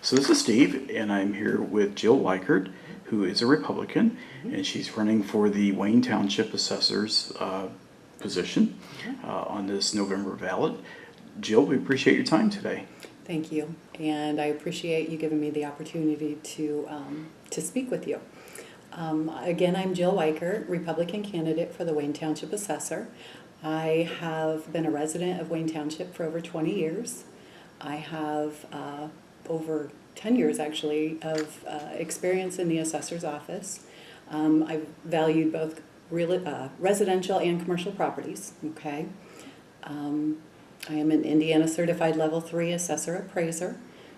So this is Steve, and I'm here with Jill Weikart, who is a Republican, and she's running for the Wayne Township Assessor's position on this November ballot. Jill, we appreciate your time today. Thank you, and I appreciate you giving me the opportunity to speak with you. Again, I'm Jill Weikart, Republican candidate for the Wayne Township Assessor. I have been a resident of Wayne Township for over 20 years. I have over 10 years, actually, of experience in the assessor's office. I've valued both residential and commercial properties, okay? I am an Indiana Certified Level 3 Assessor Appraiser,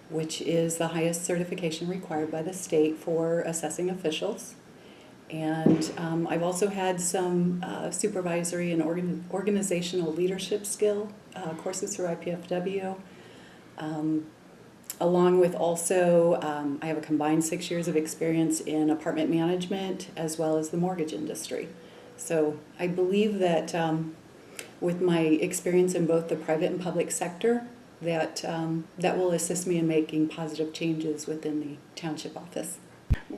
which is the highest certification required by the state for assessing officials. And I've also had some supervisory and organizational leadership skill courses through IPFW, along with also, I have a combined 6 years of experience in apartment management as well as the mortgage industry. So I believe that with my experience in both the private and public sector, that will assist me in making positive changes within the township office.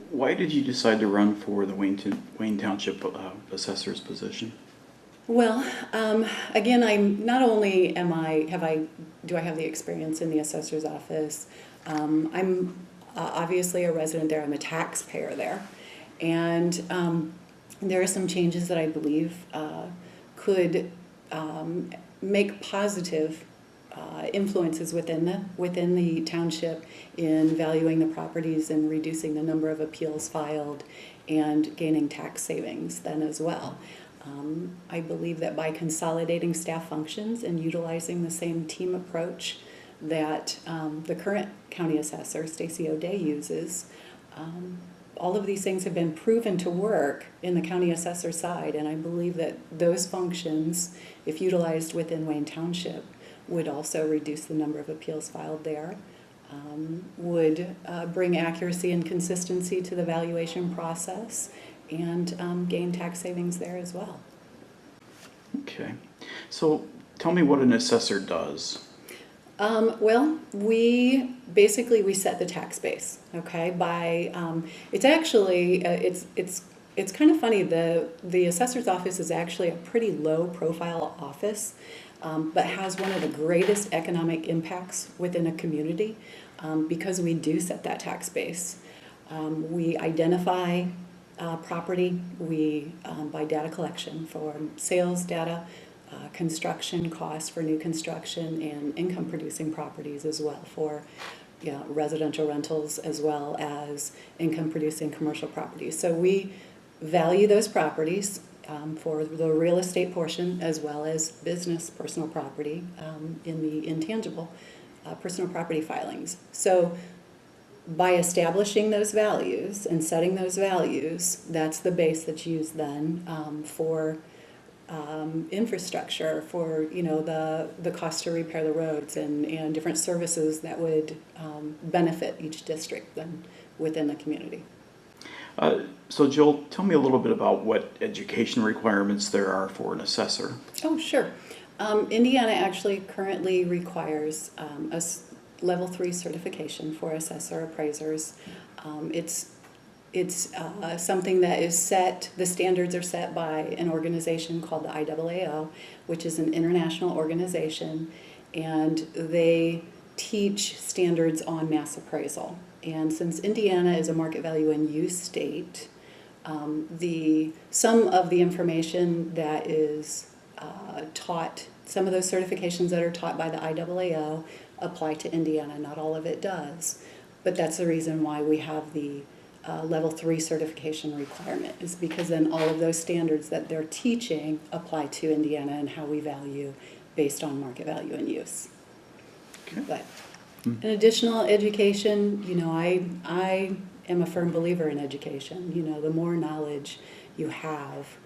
Why did you decide to run for the Wayne Township Assessor's position? Well, again, I'm not only do I have the experience in the assessor's office. I'm obviously a resident there. I'm a taxpayer there, and there are some changes that I believe could make positive influences within the township in valuing the properties and reducing the number of appeals filed and gaining tax savings then as well. I believe that by consolidating staff functions and utilizing the same team approach that the current county assessor, Stacey O'Day, uses, all of these things have been proven to work in the county assessor side, and I believe that those functions, if utilized within Wayne Township, would also reduce the number of appeals filed there, would bring accuracy and consistency to the valuation process, and gain tax savings there as well. Okay, so tell me what an assessor does. Well, we set the tax base. Okay, by it's actually it's kind of funny. The assessor's office is actually a pretty low profile office, but has one of the greatest economic impacts within a community because we do set that tax base. We identify property. We by data collection for sales data. Construction costs for new construction and income producing properties as well for residential rentals as well as income producing commercial properties. So we value those properties for the real estate portion as well as business personal property in the intangible personal property filings. So by establishing those values and setting those values, that's the base that's used then for infrastructure, for the cost to repair the roads and different services that would benefit each district then within the community. So Jill, tell me a little bit about what education requirements there are for an assessor. Oh, sure. Indiana actually currently requires a level 3 certification for assessor appraisers. It's something that is set, the standards are set by an organization called the IAAO, which is an international organization, and they teach standards on mass appraisal. And since Indiana is a market value and use state, some of the information that is taught, some of those certifications that are taught by the IAAO apply to Indiana. Not all of it does, but that's the reason why we have the level 3 certification requirement, is because then all of those standards that they're teaching apply to Indiana and how we value based on market value and use. Okay. But an additional education, I am a firm believer in education. The more knowledge you have,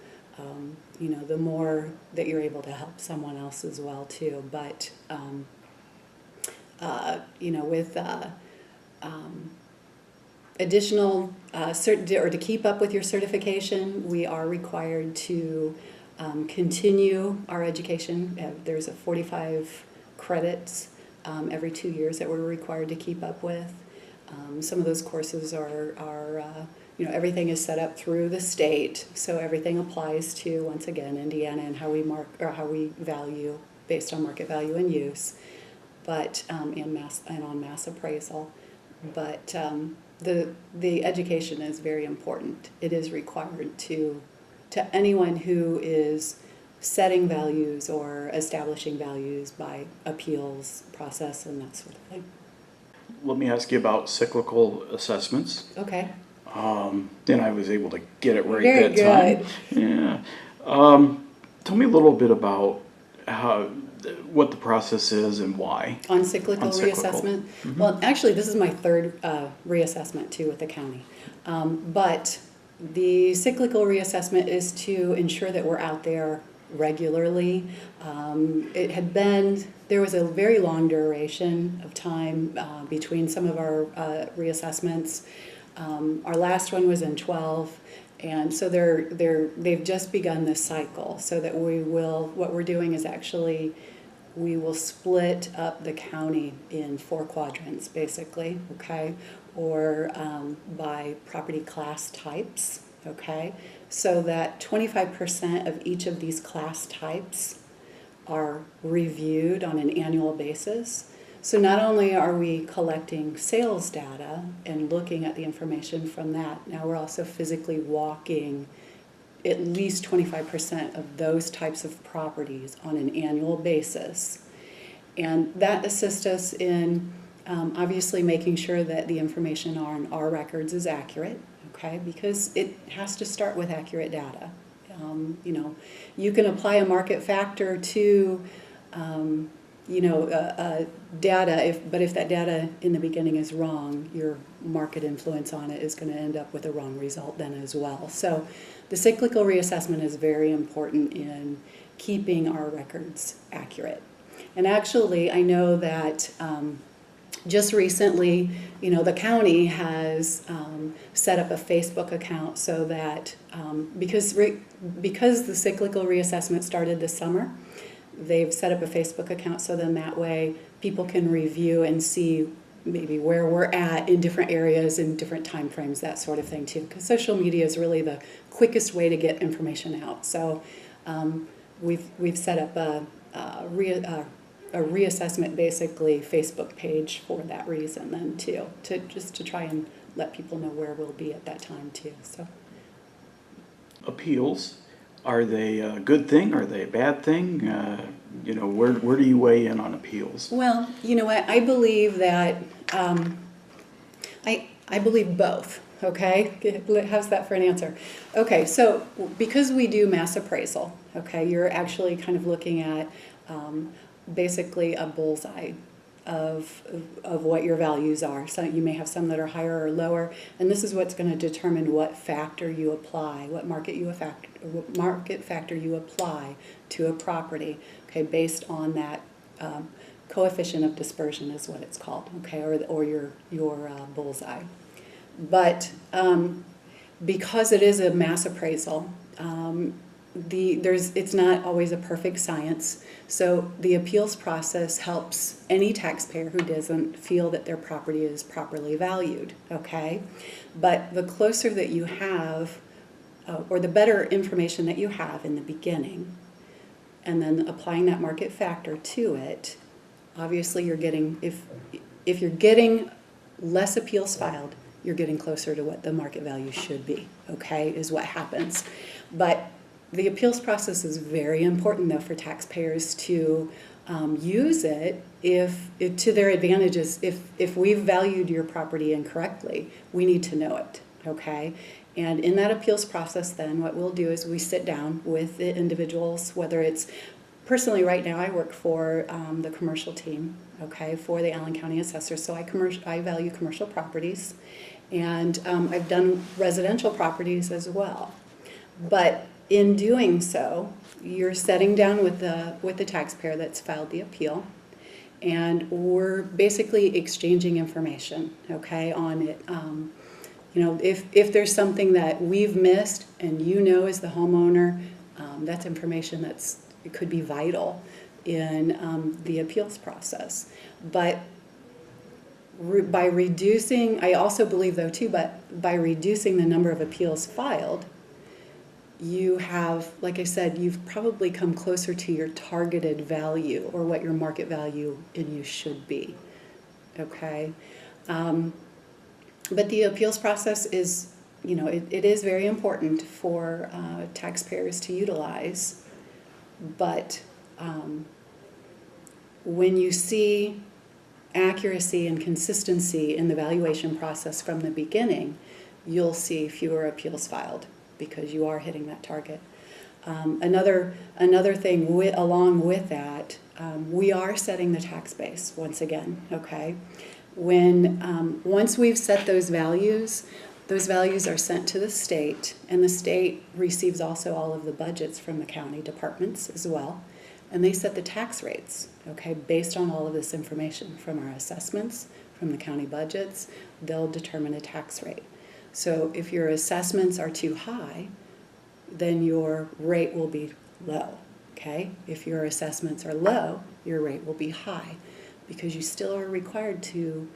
the more that you're able to help someone else as well too. But with additional or to keep up with your certification, we are required to continue our education. There's a 45 credits every 2 years that we're required to keep up with. Some of those courses are everything is set up through the state, so everything applies to, once again, Indiana and how we value based on market value and use, but and on mass appraisal. But the education is very important. It is required to anyone who is setting values or establishing values by appeals process and that sort of thing. Let me ask you about cyclical assessments. Okay. Then I was able to get it right Very that time. Yeah. Tell me a little bit about what the process is and why. On cyclical Cyclical. reassessment? Mm-hmm. Well, actually, this is my third reassessment too with the county. But the cyclical reassessment is to ensure that we're out there regularly. There was a very long duration of time between some of our reassessments. Our last one was in 12, and so they've just begun this cycle, so that what we're doing is actually we will split up the county in 4 quadrants, basically, okay, or by property class types, okay, so that 25% of each of these class types are reviewed on an annual basis. So not only are we collecting sales data and looking at the information from that, now we're also physically walking at least 25% of those types of properties on an annual basis. And that assists us in obviously making sure that the information on our records is accurate, okay, because it has to start with accurate data. You can apply a market factor to data, but if that data in the beginning is wrong, your market influence on it is going to end up with a wrong result then as well. So the cyclical reassessment is very important in keeping our records accurate. And actually, I know that just recently, the county has set up a Facebook account so that because the cyclical reassessment started this summer, they've set up a Facebook account so then that way people can review and see maybe where we're at in different areas in different time frames, that sort of thing too. Because social media is really the quickest way to get information out. So we've set up a reassessment, basically, Facebook page for that reason then too, to try and let people know where we'll be at that time too. So Appeals, are they a good thing? Are they a bad thing? Where do you weigh in on appeals? well, you know what, I believe that I believe both. Okay, how's that for an answer? Okay, so because we do mass appraisal, okay, you're actually kind of looking at basically a bullseye of what your values are. So you may have some that are higher or lower, and this is what's going to determine what factor you apply, what market factor you apply to a property. Okay, based on that coefficient of dispersion is what it's called. Okay, or your bullseye. But because it is a mass appraisal, it's not always a perfect science. So the appeals process helps any taxpayer who doesn't feel that their property is properly valued. Okay, but the closer that you have, or the better information that you have in the beginning, and then applying that market factor to it, obviously you're getting, if you're getting less appeals filed, you're getting closer to what the market value should be, okay, is what happens. But the appeals process is very important, though, for taxpayers to use it to their advantages. If we've valued your property incorrectly, we need to know it, okay? And in that appeals process, then, what we'll do is we sit down with the individuals, whether it's, personally right now I work for the commercial team, okay, for the Allen County Assessor, so I value commercial properties, and I've done residential properties as well. But in doing so, you're sitting down with the taxpayer that's filed the appeal, and we're basically exchanging information, okay, on it. If there's something that we've missed, and as the homeowner, that's information it could be vital in the appeals process. But by reducing, I also believe though too, but by reducing the number of appeals filed, you have, like I said, you've probably come closer to your targeted value or what your market value in use should be, okay? But the appeals process is, you know, it is very important for taxpayers to utilize, but when you see accuracy and consistency in the valuation process from the beginning, you'll see fewer appeals filed because you are hitting that target. Another thing along with that, we are setting the tax base once again, okay? Once we've set those values are sent to the state, and the state receives also all of the budgets from the county departments as well, and they set the tax rates, okay, based on all of this information from our assessments, from the county budgets. They'll determine a tax rate. So if your assessments are too high, then your rate will be low, okay? If your assessments are low, your rate will be high, because you still are required to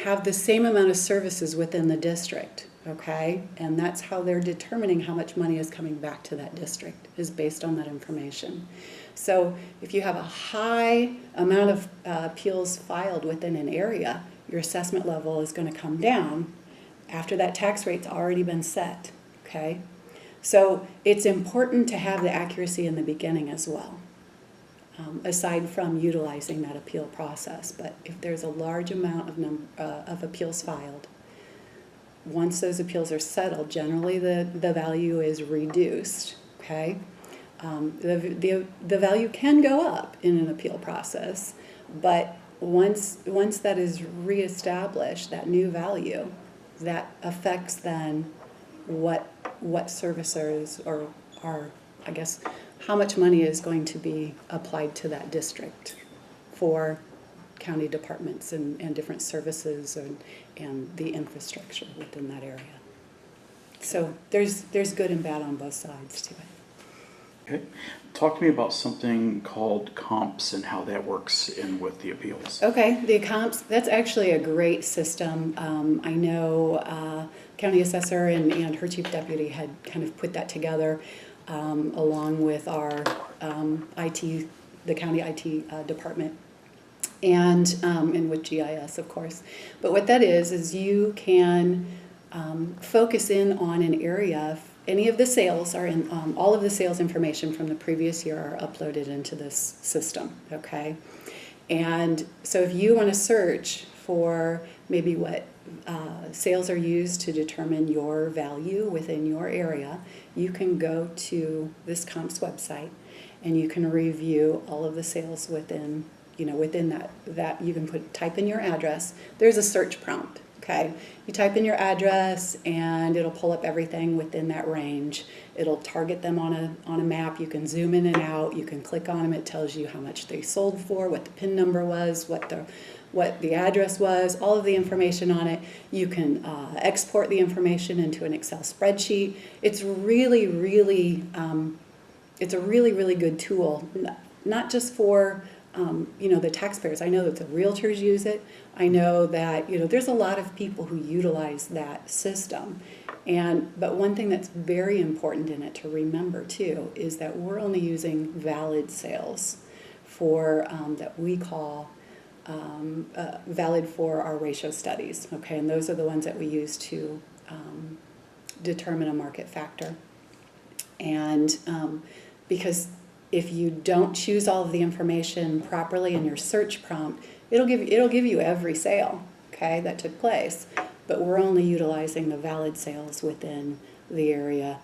have the same amount of services within the district, okay? And that's how they're determining how much money is coming back to that district, is based on that information. So if you have a high amount of appeals filed within an area, your assessment level is going to come down after that tax rate's already been set, okay? So it's important to have the accuracy in the beginning as well, aside from utilizing that appeal process. But if there's a large amount of appeals filed, once those appeals are settled, generally the value is reduced, okay? The value can go up in an appeal process, but once that is reestablished, that new value, that affects then what servicers are, I guess, how much money is going to be applied to that district for county departments and different services and the infrastructure within that area. So there's good and bad on both sides to it. Okay. Talk to me about something called comps and how that works in with the appeals. Okay, the comps, that's actually a great system. I know County Assessor and her Chief Deputy had kind of put that together along with our IT, the county IT department, and with GIS, of course. But what that is you can focus in on an area. Any of the sales are in, all of the sales information from the previous year are uploaded into this system, okay? And so if you want to search for maybe what sales are used to determine your value within your area, you can go to this comps website and you can review all of the sales within, within that you can type in your address. There's a search prompt. Okay, you type in your address and it'll pull up everything within that range. It'll target them on a map. You can zoom in and out. You can click on them. It tells you how much they sold for, what the PIN number was, what the address was, all of the information on it. You can export the information into an Excel spreadsheet. It's really, really, it's a really, really good tool, not just for the taxpayers. I know that the realtors use it. I know that, there's a lot of people who utilize that system. But one thing that's very important in it to remember too is that we're only using valid sales for, that we call valid for our ratio studies. Okay, and those are the ones that we use to determine a market factor. And because if you don't choose all of the information properly in your search prompt, it'll give you every sale, okay, that took place. But we're only utilizing the valid sales within the area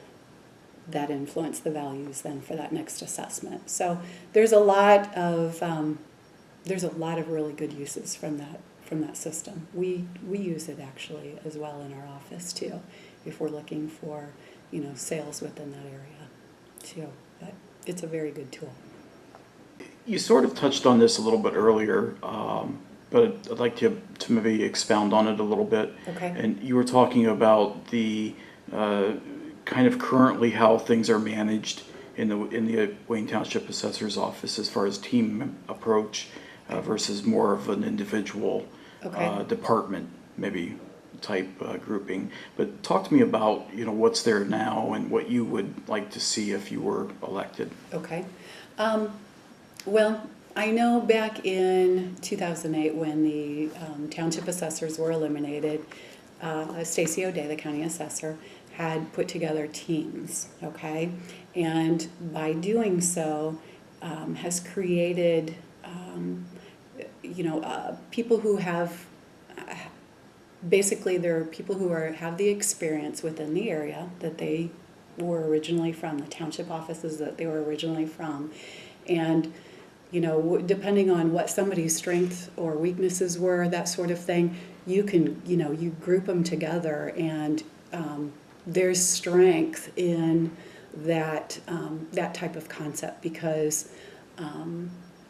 that influence the values then for that next assessment. So there's a lot of really good uses from that system. We use it actually as well in our office too, if we're looking for sales within that area too. But it's a very good tool. You sort of touched on this a little bit earlier, but I'd like to maybe expound on it a little bit. Okay. And you were talking about the kind of currently how things are managed in the Wayne Township Assessor's office as far as team approach versus more of an individual Okay. department, maybe type grouping. But talk to me about, what's there now and what you would like to see if you were elected. Okay. Well, I know back in 2008 when the township assessors were eliminated, Stacy O'Day, the county assessor, had put together teams, okay? And by doing so, has created, people who have, basically they're people who have the experience within the area that they were originally from, the township offices that they were originally from. And depending on what somebody's strengths or weaknesses were, that sort of thing, you can, you group them together, and there's strength in that type of concept because,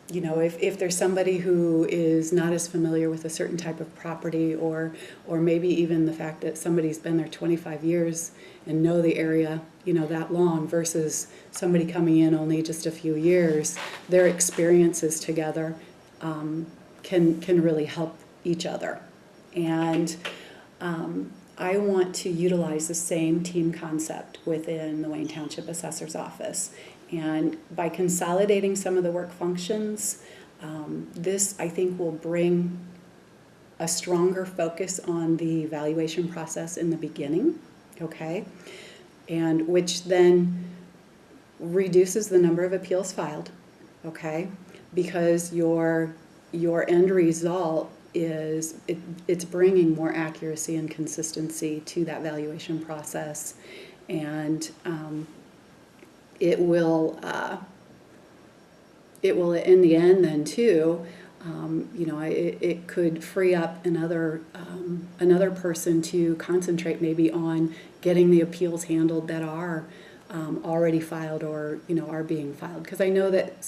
if there's somebody who is not as familiar with a certain type of property, or maybe even the fact that somebody's been there 25 years and know the area, that long versus somebody coming in only just a few years, their experiences together can really help each other. And I want to utilize the same team concept within the Wayne Township Assessor's office. And by consolidating some of the work functions, this I think will bring a stronger focus on the evaluation process in the beginning, okay? And which then reduces the number of appeals filed, okay? Because your end result is it's bringing more accuracy and consistency to that valuation process, and it will in the end then too, it could free up another person to concentrate maybe on getting the appeals handled that are already filed or are being filed, because I know that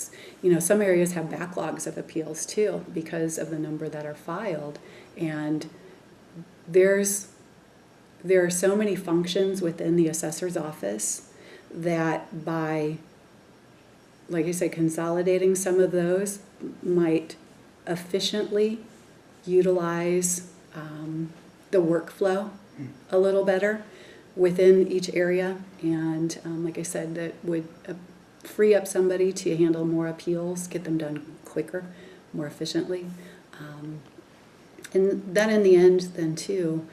some areas have backlogs of appeals too because of the number that are filed, and there are so many functions within the assessor's office that by, like I said, consolidating some of those might efficiently utilize the workflow a little better within each area, and like I said, that would free up somebody to handle more appeals, get them done quicker, more efficiently, and that in the end then too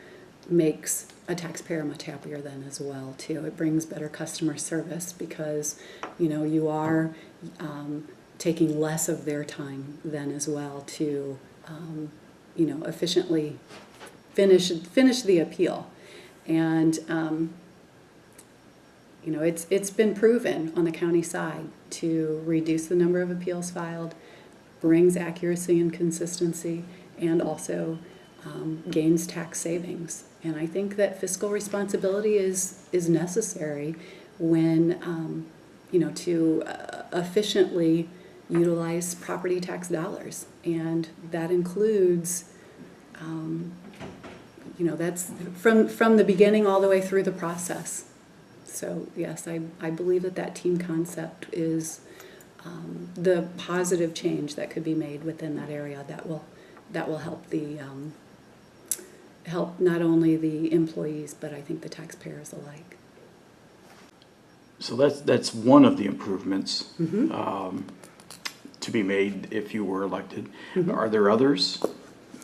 makes a taxpayer much happier then as well too. It brings better customer service because you are taking less of their time then as well to efficiently finish the appeal. And it's been proven on the county side to reduce the number of appeals filed, brings accuracy and consistency, and also gains tax savings. And I think that fiscal responsibility is necessary when to efficiently utilize property tax dollars, and that includes that's from the beginning all the way through the process. So yes, I believe that team concept is the positive change that could be made within that area that will help help not only the employees but I think the taxpayers alike. So that's one of the improvements Mm-hmm. To be made if you were elected. Mm-hmm. Are there others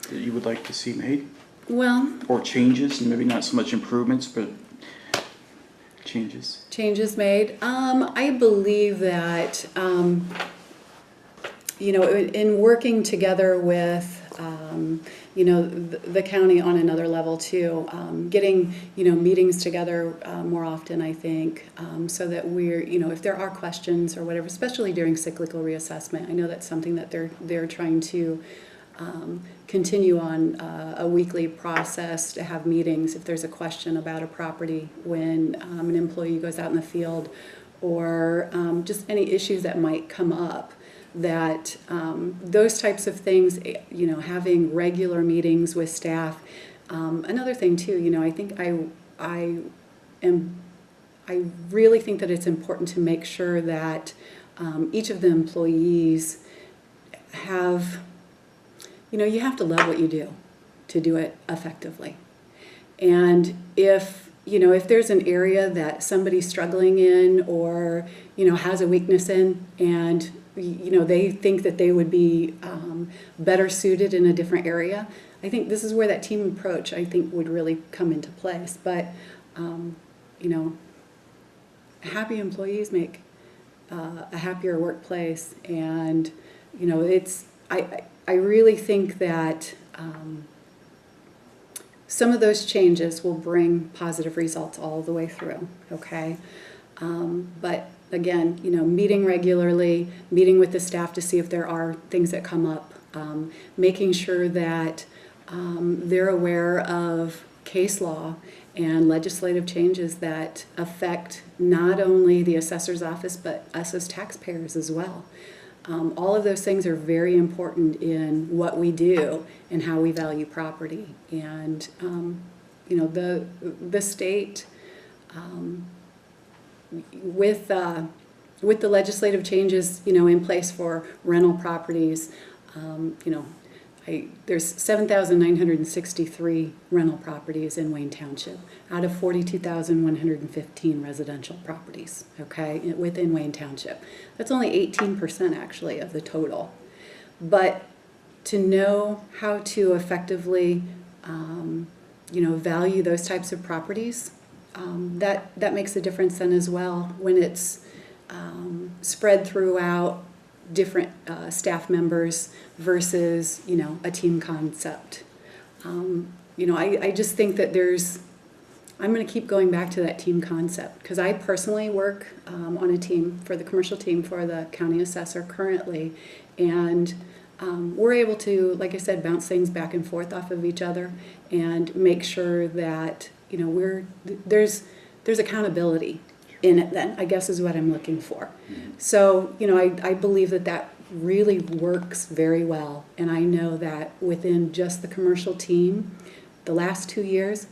that you would like to see made? Well, Or changes, and maybe not so much improvements, but changes? Changes made. I believe that, in working together with, the county on another level too, getting, meetings together more often, I think, so that we're, if there are questions or whatever, especially during cyclical reassessment, I know that's something that they're trying to continue on a weekly process to have meetings if there's a question about a property when an employee goes out in the field, or just any issues that might come up, that those types of things, having regular meetings with staff. Another thing too, I think I really think that it's important to make sure that each of the employees have, you have to love what you do. to do it effectively. And if there's an area that somebody's struggling in or, has a weakness in, and, they think that they would be better suited in a different area, I think this is where that team approach, I think, would really come into place. But, happy employees make a happier workplace. And, I really think that some of those changes will bring positive results all the way through, okay? But again, meeting regularly, meeting with the staff to see if there are things that come up, making sure that they're aware of case law and legislative changes that affect not only the assessor's office, but us as taxpayers as well. All of those things are very important in what we do and how we value property. And, the state, with the legislative changes, in place for rental properties, there's 7,963 rental properties in Wayne Township out of 42,115 residential properties, okay, within Wayne Township. That's only 18% actually of the total. But to know how to effectively, value those types of properties, that makes a difference then as well when it's spread throughout different staff members versus, a team concept. I just think that I'm going to keep going back to that team concept because I personally work on a team for the commercial team for the county assessor currently, and we're able to, like I said, bounce things back and forth off of each other and make sure that, there's accountability in it then, I guess is what I'm looking for. Mm-hmm. So, I believe that really works very well. And I know that within just the commercial team, the last 2 years,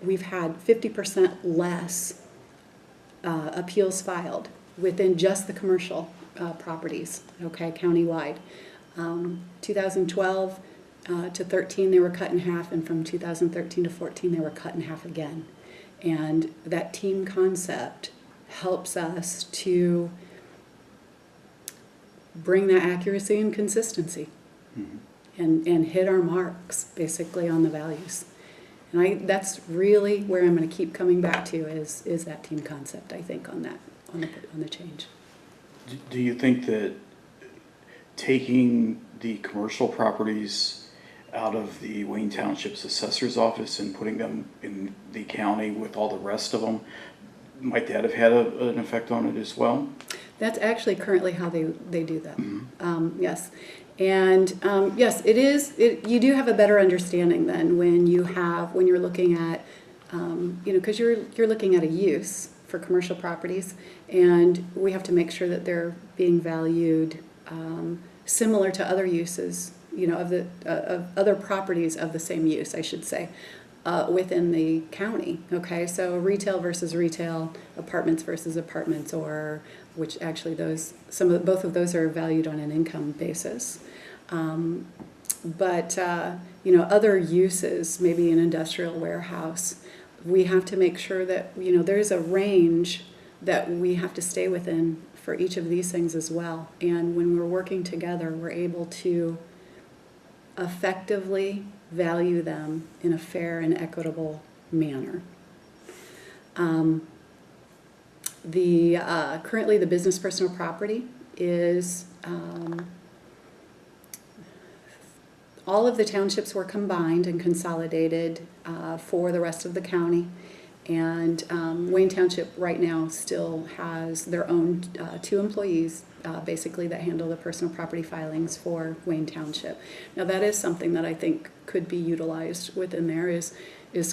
we've had 50% less appeals filed within just the commercial properties, okay, countywide. 2012 to 13, they were cut in half, and from 2013 to 14, they were cut in half again. And that team concept helps us to bring that accuracy and consistency, mm-hmm. and hit our marks basically on the values. And that's really where I'm going to keep coming back to is that team concept, I think, on the change. Do you think that taking the commercial properties out of the Wayne Township's assessor's office and putting them in the county with all the rest of them, might that have had an effect on it as well? That's actually currently how they do that. Mm-hmm. Yes. And yes, it is. You do have a better understanding then when you're looking at, because you're looking at a use for commercial properties, and we have to make sure that they're being valued similar to other uses, of other properties of the same use, I should say, within the county. Okay, so retail versus retail, apartments versus apartments, or which actually both of those are valued on an income basis. But other uses, maybe an industrial warehouse, we have to make sure that there's a range that we have to stay within for each of these things as well. And when we're working together, we're able to effectively value them in a fair and equitable manner. Currently the business personal property is all of the townships were combined and consolidated for the rest of the county. And Wayne Township right now still has their own 2 employees basically that handle the personal property filings for Wayne Township. Now that is something that I think could be utilized within there is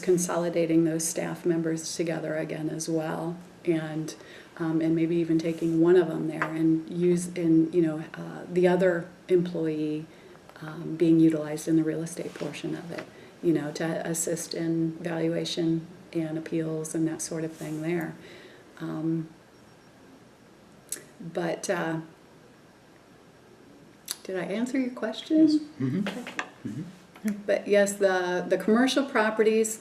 consolidating those staff members together again as well, and maybe even taking one of them there and the other employee being utilized in the real estate portion of it, to assist in valuation and appeals and that sort of thing there. But did I answer your question? Yes. Mm-hmm. Okay. Mm-hmm. But yes, the commercial properties,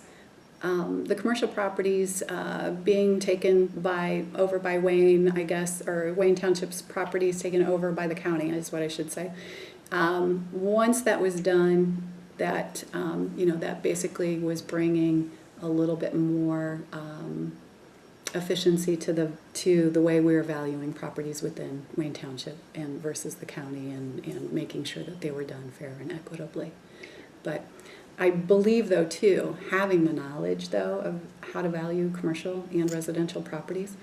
being taken over by Wayne, I guess, or Wayne Township's properties taken over by the county is what I should say. Once that was done, that that basically was bringing a little bit more efficiency to the way we were valuing properties within Wayne Township and versus the county, and making sure that they were done fair and equitably. But I believe, though, too, having the knowledge, though, of how to value commercial and residential properties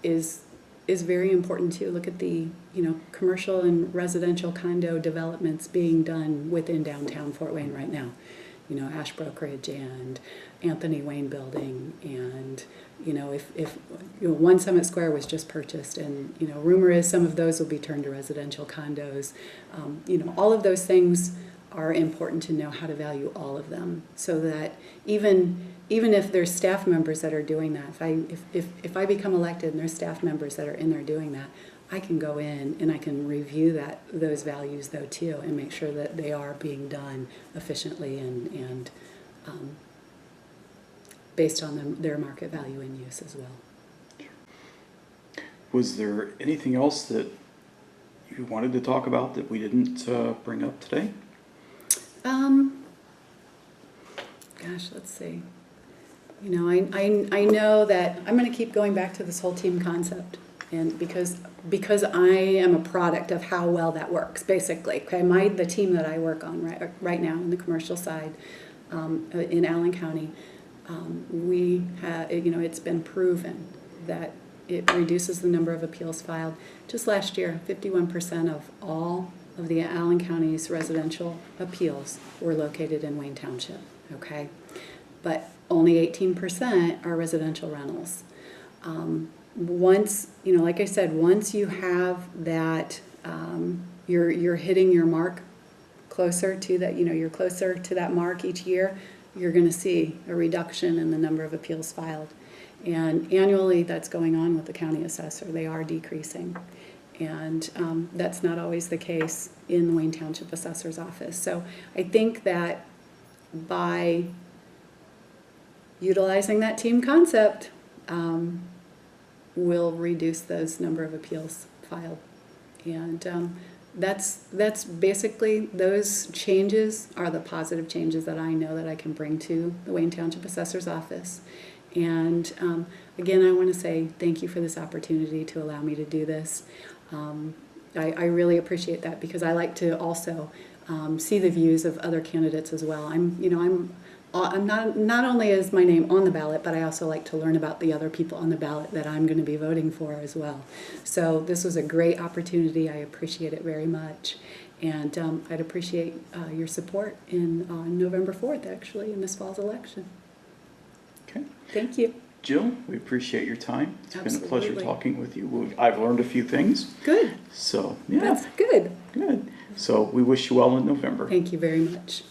is very important, too. Look at the commercial and residential condo developments being done within downtown Fort Wayne right now. Ash Brokerage and Anthony Wayne Building, and if One Summit Square was just purchased, and rumor is some of those will be turned to residential condos. All of those things are important to know how to value all of them, so that even if there's staff members that are doing that, if I become elected and there's staff members that are in there doing that, I can go in and I can review those values, though, too, and make sure that they are being done efficiently and based on their market value and use as well. Was there anything else that you wanted to talk about that we didn't bring up today? Gosh, let's see. I know that I'm going to keep going back to this whole team concept, and because I am a product of how well that works, basically. Okay, the team that I work on right now in the commercial side in Allen County, we have, it's been proven that it reduces the number of appeals filed. Just last year, 51% of all of the Allen County's residential appeals were located in Wayne Township, okay? But only 18% are residential rentals. Once, like I said, once you have that, you're hitting your mark closer to that, you're closer to that mark each year, you're going to see a reduction in the number of appeals filed. And annually, that's going on with the county assessor. They are decreasing. And that's not always the case in the Wayne Township Assessor's office. So I think that by utilizing that team concept, will reduce those number of appeals filed. And that's basically, those changes are the positive changes that I know that I can bring to the Wayne Township Assessor's office. And again, I want to say thank you for this opportunity to allow me to do this. I really appreciate that, because I like to also see the views of other candidates as well. I'm not only is my name on the ballot, but I also like to learn about the other people on the ballot that I'm going to be voting for as well. So this was a great opportunity. I appreciate it very much. And I'd appreciate your support on November 4th, actually, in this fall's election. Okay. Thank you. Jill, we appreciate your time. It's Absolutely. been a pleasure talking with you. I've learned a few things. Good. So, yeah. That's good. Good. So we wish you well in November. Thank you very much.